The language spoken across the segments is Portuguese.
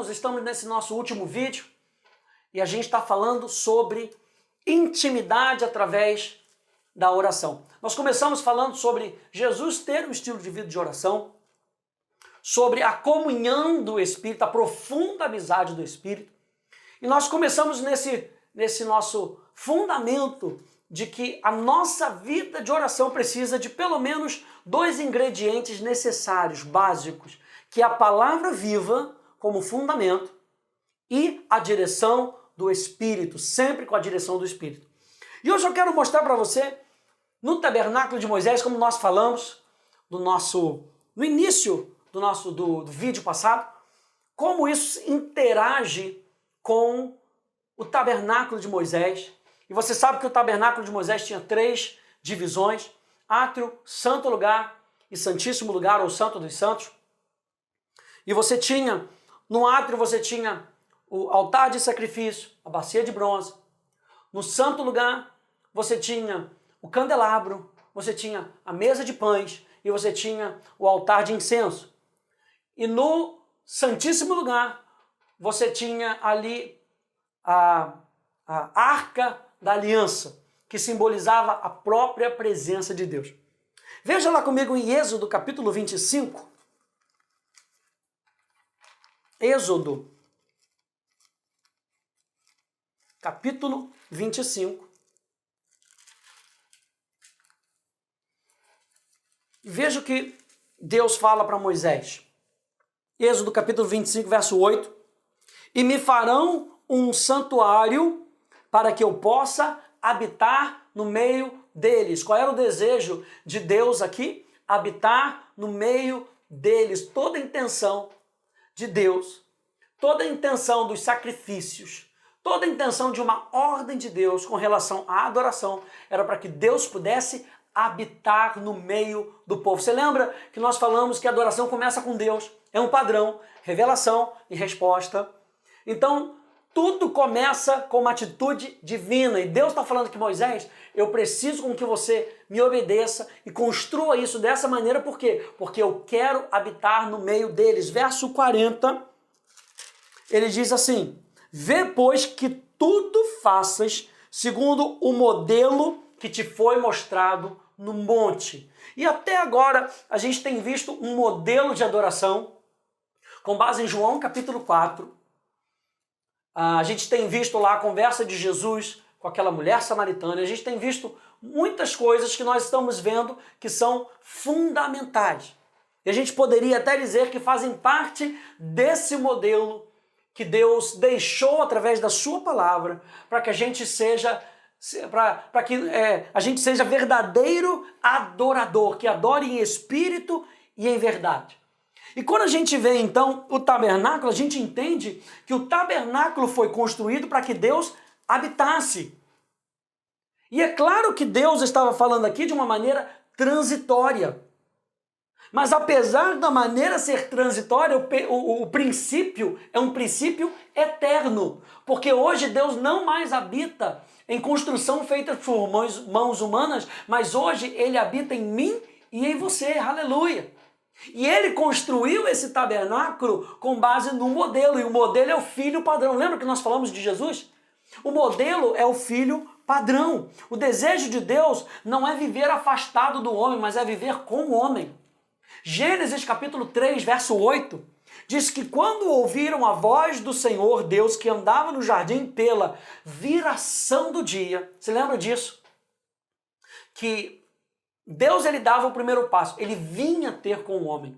estamos nesse nosso último vídeo e a gente está falando sobre intimidade através da oração. Nós começamos falando sobre Jesus ter um estilo de vida de oração, sobre a comunhão do Espírito, a profunda amizade do Espírito. E nós começamos nesse nosso fundamento de que a nossa vida de oração precisa de pelo menos 2 ingredientes necessários, básicos, que é a palavra viva como fundamento e a direção do Espírito, sempre com a direção do Espírito. E hoje eu quero mostrar para você, no tabernáculo de Moisés, como nós falamos no início do vídeo passado, como isso interage com o tabernáculo de Moisés. E você sabe que o tabernáculo de Moisés tinha 3 divisões: átrio, santo lugar e santíssimo lugar, ou santo dos santos. E no átrio você tinha o altar de sacrifício, a bacia de bronze. No santo lugar você tinha o candelabro, você tinha a mesa de pães e você tinha o altar de incenso. E no santíssimo lugar você tinha ali a arca da aliança, que simbolizava a própria presença de Deus. Veja lá comigo em Êxodo capítulo 25. Êxodo capítulo 25. Veja o que Deus fala para Moisés. Êxodo capítulo 25, verso 8. E me farão um santuário para que eu possa habitar no meio deles. Qual era o desejo de Deus aqui? Habitar no meio deles. Toda a intenção de Deus, toda a intenção dos sacrifícios, toda a intenção de uma ordem de Deus com relação à adoração era para que Deus pudesse habitar no meio do povo. Você lembra que nós falamos que a adoração começa com Deus? É um padrão, revelação e resposta. Então, tudo começa com uma atitude divina. E Deus está falando que, Moisés, eu preciso com que você me obedeça e construa isso dessa maneira. Por quê? Porque eu quero habitar no meio deles. Verso 40, ele diz assim: vê, pois, que tudo faças segundo o modelo que te foi mostrado no monte. E até agora a gente tem visto um modelo de adoração com base em João capítulo 4. A gente tem visto lá a conversa de Jesus com aquela mulher samaritana. A gente tem visto muitas coisas que nós estamos vendo que são fundamentais. E a gente poderia até dizer que fazem parte desse modelo que Deus deixou através da sua palavra para que a gente seja a gente seja verdadeiro adorador, que adore em espírito e em verdade. E quando a gente vê então o tabernáculo, a gente entende que o tabernáculo foi construído para que Deus habitasse. E é claro que Deus estava falando aqui de uma maneira transitória. Mas apesar da maneira ser transitória, o princípio é um princípio eterno. Porque hoje Deus não mais habita em construção feita por mãos humanas, mas hoje Ele habita em mim e em você. Aleluia! E Ele construiu esse tabernáculo com base no modelo, e o modelo é o filho padrão. Lembra que nós falamos de Jesus? O modelo é o filho padrão. O desejo de Deus não é viver afastado do homem, mas é viver com o homem. Gênesis capítulo 3, verso 8, diz que quando ouviram a voz do Senhor Deus que andava no jardim pela viração do dia, você lembra disso? Que Deus, ele dava o primeiro passo, ele vinha ter com o homem.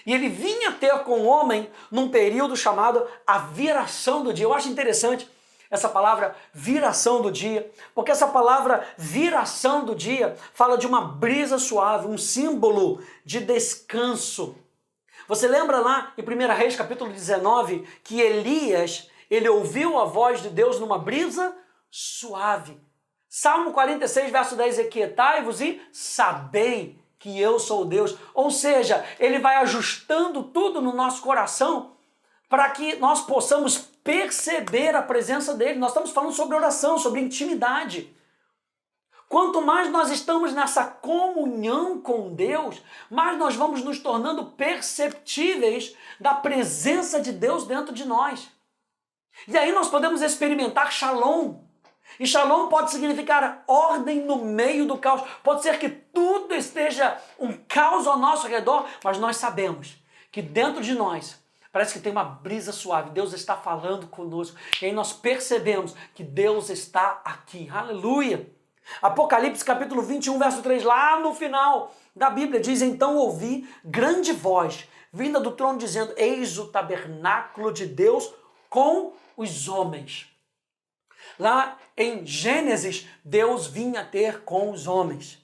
E ele vinha ter com o homem num período chamado a viração do dia. Eu acho interessante essa palavra viração do dia, porque essa palavra viração do dia fala de uma brisa suave, um símbolo de descanso. Você lembra lá em 1 Reis capítulo 19 que Elias, ele ouviu a voz de Deus numa brisa suave. Salmo 46, verso 10, aquietai-vos e sabei que eu sou Deus. Ou seja, ele vai ajustando tudo no nosso coração para que nós possamos perceber a presença dele. Nós estamos falando sobre oração, sobre intimidade. Quanto mais nós estamos nessa comunhão com Deus, mais nós vamos nos tornando perceptíveis da presença de Deus dentro de nós. E aí nós podemos experimentar shalom. E shalom pode significar ordem no meio do caos. Pode ser que tudo esteja um caos ao nosso redor, mas nós sabemos que dentro de nós parece que tem uma brisa suave. Deus está falando conosco. E aí nós percebemos que Deus está aqui. Aleluia! Apocalipse capítulo 21, verso 3, lá no final da Bíblia, diz: então ouvi grande voz vinda do trono dizendo: eis o tabernáculo de Deus com os homens. Lá em Gênesis, Deus vinha ter com os homens.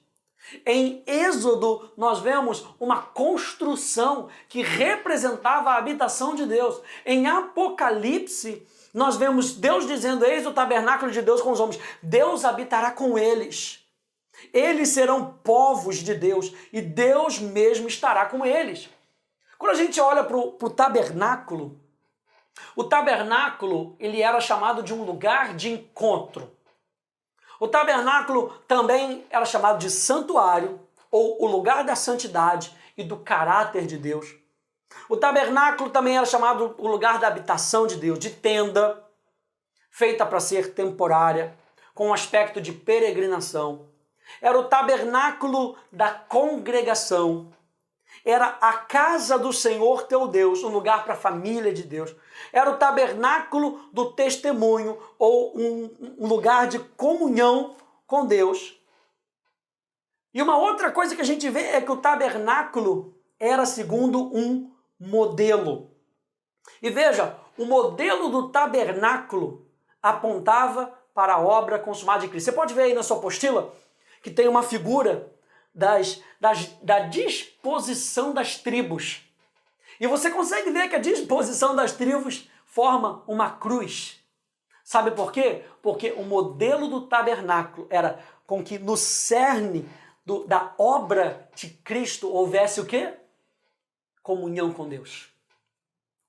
Em Êxodo, nós vemos uma construção que representava a habitação de Deus. Em Apocalipse, nós vemos Deus dizendo: eis o tabernáculo de Deus com os homens. Deus habitará com eles. Eles serão povos de Deus e Deus mesmo estará com eles. Quando a gente olha para o tabernáculo, o tabernáculo ele era chamado de um lugar de encontro. O tabernáculo também era chamado de santuário, ou o lugar da santidade e do caráter de Deus. O tabernáculo também era chamado o lugar da habitação de Deus, de tenda, feita para ser temporária, com um aspecto de peregrinação. Era o tabernáculo da congregação. Era a casa do Senhor teu Deus, um lugar para a família de Deus. Era o tabernáculo do testemunho, ou um lugar de comunhão com Deus. E uma outra coisa que a gente vê é que o tabernáculo era segundo um modelo. E veja, o modelo do tabernáculo apontava para a obra consumada de Cristo. Você pode ver aí na sua apostila que tem uma figura da disposição das tribos. E você consegue ver que a disposição das tribos forma uma cruz. Sabe por quê? Porque o modelo do tabernáculo era com que no cerne da obra de Cristo houvesse o quê? Comunhão com Deus.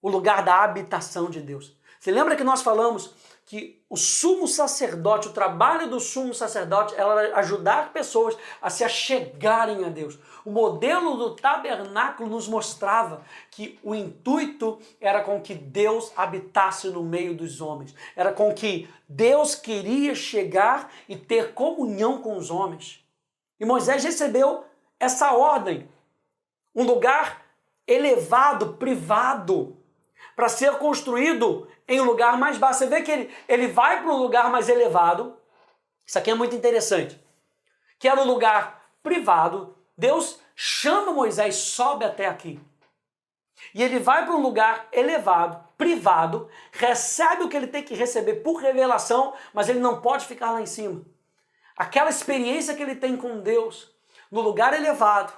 O lugar da habitação de Deus. Você lembra que nós falamos que o sumo sacerdote, o trabalho do sumo sacerdote era ajudar pessoas a se achegarem a Deus. O modelo do tabernáculo nos mostrava que o intuito era com que Deus habitasse no meio dos homens. Era com que Deus queria chegar e ter comunhão com os homens. E Moisés recebeu essa ordem. Um lugar elevado, privado, para ser construído em um lugar mais baixo. Você vê que ele vai para um lugar mais elevado. Isso aqui é muito interessante. Que era um lugar privado. Deus chama Moisés, sobe até aqui. E ele vai para um lugar elevado, privado, recebe o que ele tem que receber por revelação, mas ele não pode ficar lá em cima. Aquela experiência que ele tem com Deus no lugar elevado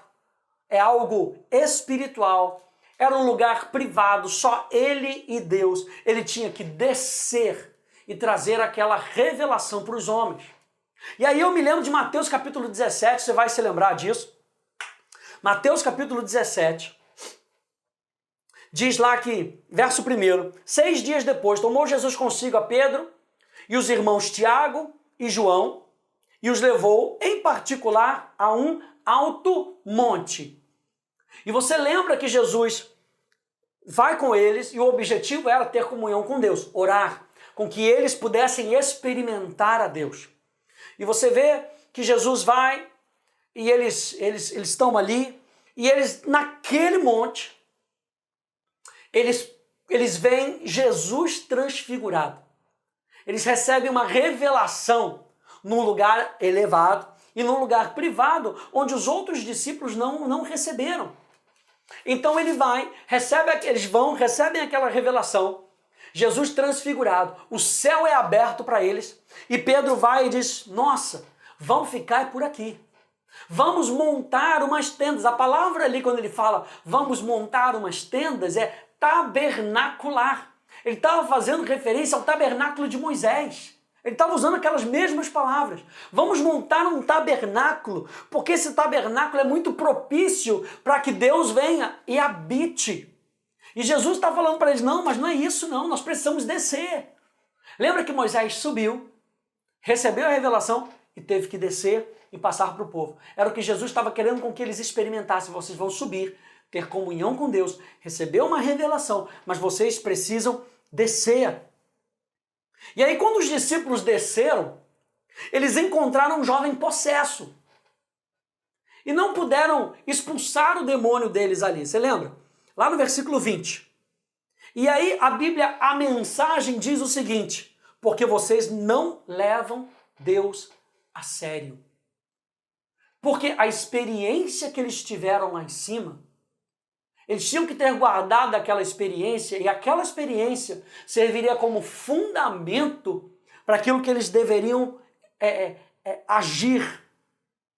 é algo espiritual. Era um lugar privado, só ele e Deus. Ele tinha que descer e trazer aquela revelação para os homens. E aí eu me lembro de Mateus capítulo 17, você vai se lembrar disso. Mateus capítulo 17, diz lá que, verso 1, 6 dias depois, tomou Jesus consigo a Pedro e os irmãos Tiago e João e os levou, em particular, a um alto monte. E você lembra que Jesus vai com eles e o objetivo era ter comunhão com Deus, orar, com que eles pudessem experimentar a Deus. E você vê que Jesus vai e eles estão ali e eles, naquele monte, eles veem Jesus transfigurado. Eles recebem uma revelação num lugar elevado e num lugar privado, onde os outros discípulos não receberam. Então ele vai, recebem aquela revelação, Jesus transfigurado, o céu é aberto para eles, e Pedro vai e diz: nossa, vamos ficar por aqui, vamos montar umas tendas. A palavra ali, quando ele fala vamos montar umas tendas, é tabernacular. Ele estava fazendo referência ao tabernáculo de Moisés. Ele estava usando aquelas mesmas palavras. Vamos montar um tabernáculo, porque esse tabernáculo é muito propício para que Deus venha e habite. E Jesus está falando para eles: não, mas não é isso não, nós precisamos descer. Lembra que Moisés subiu, recebeu a revelação e teve que descer e passar para o povo. Era o que Jesus estava querendo com que eles experimentassem. Vocês vão subir, ter comunhão com Deus, receber uma revelação, mas vocês precisam descer. E aí quando os discípulos desceram, eles encontraram um jovem possesso. E não puderam expulsar o demônio deles ali. Você lembra? Lá no versículo 20. E aí a Bíblia, a mensagem diz o seguinte: porque vocês não levam Deus a sério. Porque a experiência que eles tiveram lá em cima, eles tinham que ter guardado aquela experiência, e aquela experiência serviria como fundamento para aquilo que eles deveriam agir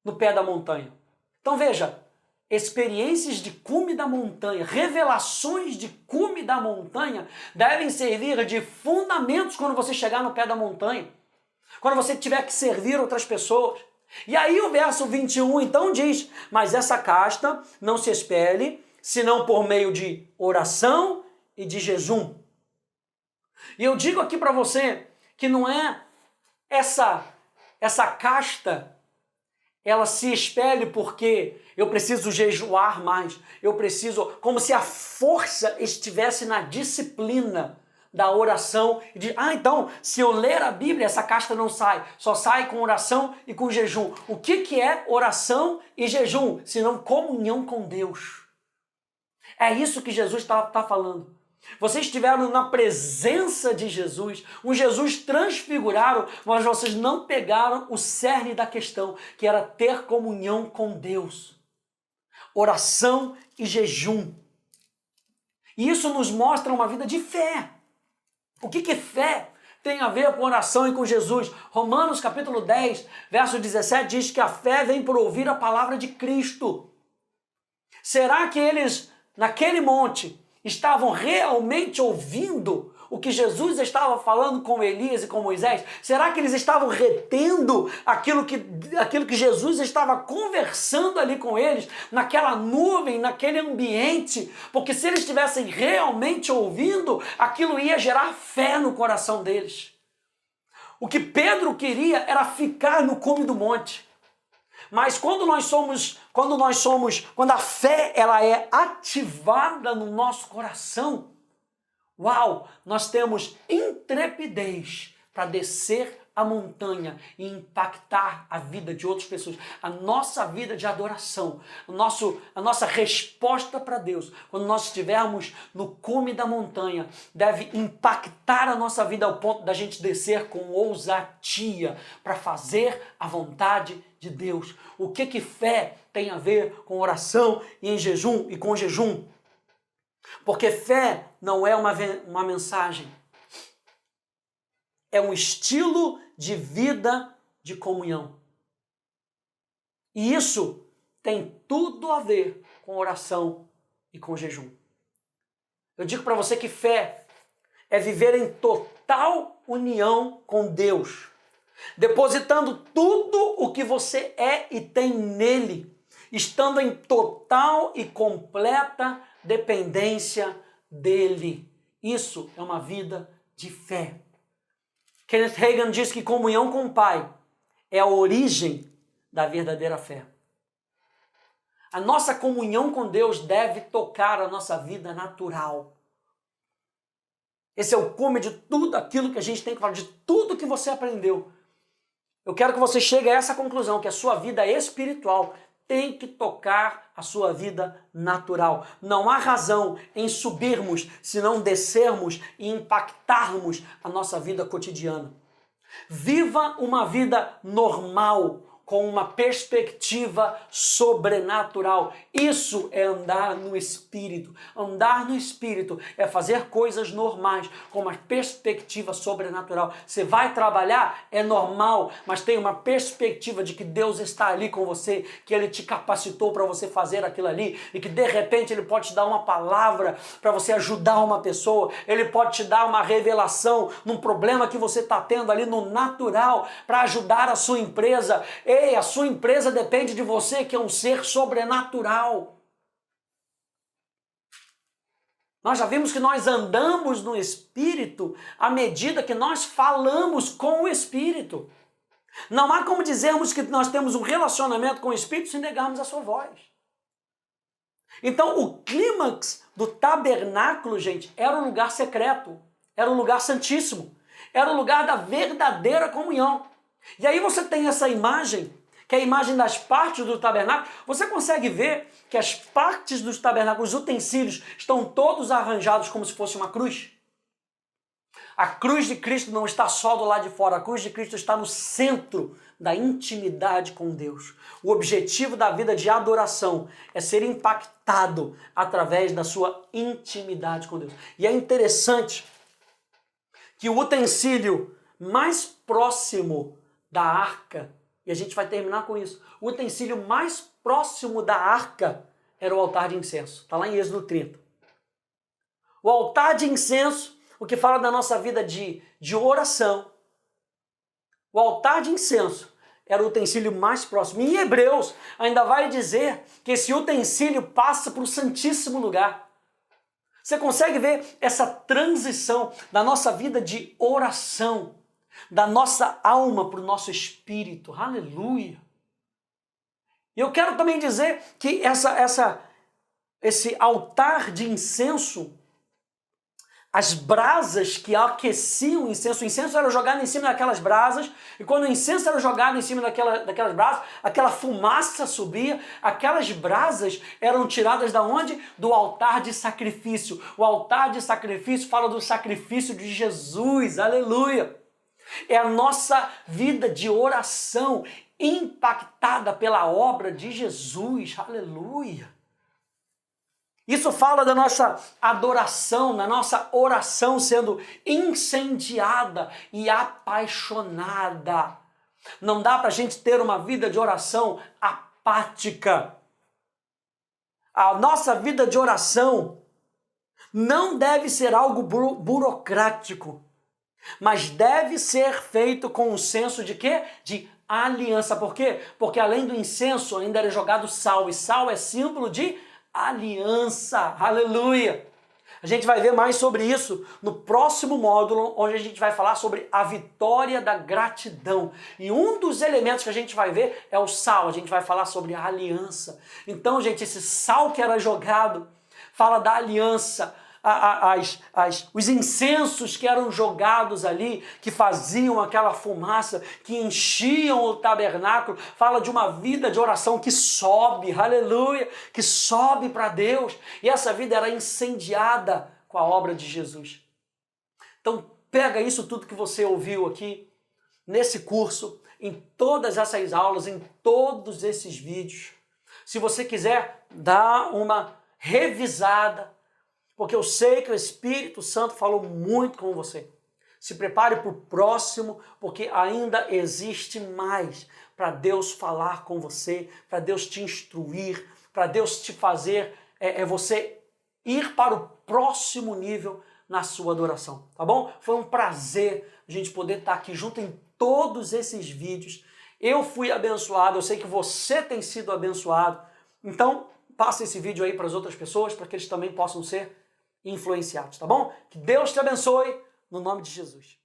no pé da montanha. Então veja, experiências de cume da montanha, revelações de cume da montanha devem servir de fundamentos quando você chegar no pé da montanha, quando você tiver que servir outras pessoas. E aí o verso 21 então diz: mas essa casta não se espelhe, senão por meio de oração e de jejum. E eu digo aqui para você que não é essa casta, ela se espelhe porque eu preciso jejuar mais, eu preciso, como se a força estivesse na disciplina da oração, e de, então, se eu ler a Bíblia, essa casta não sai, só sai com oração e com jejum. O que é oração e jejum, senão comunhão com Deus? É isso que Jesus está falando. Vocês estiveram na presença de Jesus, um Jesus transfigurado, mas vocês não pegaram o cerne da questão, que era ter comunhão com Deus. Oração e jejum. E isso nos mostra uma vida de fé. O que fé tem a ver com oração e com Jesus? Romanos capítulo 10, verso 17 diz que a fé vem por ouvir a palavra de Cristo. Será que eles, naquele monte, estavam realmente ouvindo o que Jesus estava falando com Elias e com Moisés? Será que eles estavam retendo aquilo que Jesus estava conversando ali com eles, naquela nuvem, naquele ambiente? Porque se eles estivessem realmente ouvindo, aquilo ia gerar fé no coração deles. O que Pedro queria era ficar no cume do monte. Mas quando a fé ela é ativada no nosso coração, nós temos intrepidez para descer a montanha e impactar a vida de outras pessoas. A nossa vida de adoração, a nossa resposta para Deus, quando nós estivermos no cume da montanha, deve impactar a nossa vida ao ponto da gente descer com ousadia para fazer a vontade de Deus. O que fé tem a ver com oração e em jejum e com jejum? Porque fé não é uma mensagem, é um estilo de vida de comunhão. E isso tem tudo a ver com oração e com jejum. Eu digo para você que fé é viver em total união com Deus, depositando tudo o que você é e tem nele, estando em total e completa dependência dele. Isso é uma vida de fé. Kenneth Hagin diz que comunhão com o Pai é a origem da verdadeira fé. A nossa comunhão com Deus deve tocar a nossa vida natural. Esse é o cume de tudo aquilo que a gente tem que falar, de tudo que você aprendeu. Eu quero que você chegue a essa conclusão, que a sua vida espiritual tem que tocar a sua vida natural. Não há razão em subirmos se não descermos e impactarmos a nossa vida cotidiana. Viva uma vida normal, com uma perspectiva sobrenatural. Isso é andar no Espírito. Andar no Espírito é fazer coisas normais, com uma perspectiva sobrenatural. Você vai trabalhar, é normal, mas tem uma perspectiva de que Deus está ali com você, que Ele te capacitou para você fazer aquilo ali, e que de repente Ele pode te dar uma palavra para você ajudar uma pessoa, Ele pode te dar uma revelação num problema que você está tendo ali no natural, para ajudar a sua empresa. Ei, a sua empresa depende de você, que é um ser sobrenatural. Nós já vimos que nós andamos no Espírito à medida que nós falamos com o Espírito. Não há como dizermos que nós temos um relacionamento com o Espírito se negarmos a sua voz. Então, o clímax do tabernáculo, gente, era um lugar secreto, era um lugar santíssimo, era o lugar da verdadeira comunhão. E aí você tem essa imagem, que é a imagem das partes do tabernáculo. Você consegue ver que as partes dos tabernáculos, os utensílios, estão todos arranjados como se fosse uma cruz? A cruz de Cristo não está só do lado de fora, a cruz de Cristo está no centro da intimidade com Deus. O objetivo da vida de adoração é ser impactado através da sua intimidade com Deus. E é interessante que o utensílio mais próximo da arca, e a gente vai terminar com isso, o utensílio mais próximo da arca era o altar de incenso. Está lá em Êxodo 30. O altar de incenso, o que fala da nossa vida de oração. O altar de incenso era o utensílio mais próximo. Em Hebreus, ainda vai dizer que esse utensílio passa para o Santíssimo Lugar. Você consegue ver essa transição da nossa vida de oração, da nossa alma para o nosso espírito. Aleluia! E eu quero também dizer que esse altar de incenso, as brasas que aqueciam o incenso era jogado em cima daquelas brasas, e quando o incenso era jogado em cima daquelas brasas, aquela fumaça subia, aquelas brasas eram tiradas da onde? Do altar de sacrifício. O altar de sacrifício fala do sacrifício de Jesus, aleluia! É a nossa vida de oração impactada pela obra de Jesus, aleluia! Isso fala da nossa adoração, da nossa oração sendo incendiada e apaixonada. Não dá para a gente ter uma vida de oração apática. A nossa vida de oração não deve ser algo burocrático, mas deve ser feito com um senso de quê? De aliança. Por quê? Porque além do incenso ainda era jogado sal, e sal é símbolo de aliança, aleluia! A gente vai ver mais sobre isso no próximo módulo, onde a gente vai falar sobre a vitória da gratidão. E um dos elementos que a gente vai ver é o sal, a gente vai falar sobre a aliança. Então, gente, esse sal que era jogado fala da aliança, os incensos que eram jogados ali, que faziam aquela fumaça, que enchiam o tabernáculo, fala de uma vida de oração que sobe, aleluia, que sobe para Deus, e essa vida era incendiada com a obra de Jesus. Então pega isso tudo que você ouviu aqui, nesse curso, em todas essas aulas, em todos esses vídeos. Se você quiser dar uma revisada, porque eu sei que o Espírito Santo falou muito com você. Se prepare para o próximo, porque ainda existe mais para Deus falar com você, para Deus te instruir, para Deus te fazer você ir para o próximo nível na sua adoração, tá bom? Foi um prazer a gente poder estar aqui junto em todos esses vídeos. Eu fui abençoado, eu sei que você tem sido abençoado. Então, passa esse vídeo aí para as outras pessoas, para que eles também possam ser influenciados, tá bom? Que Deus te abençoe, no nome de Jesus.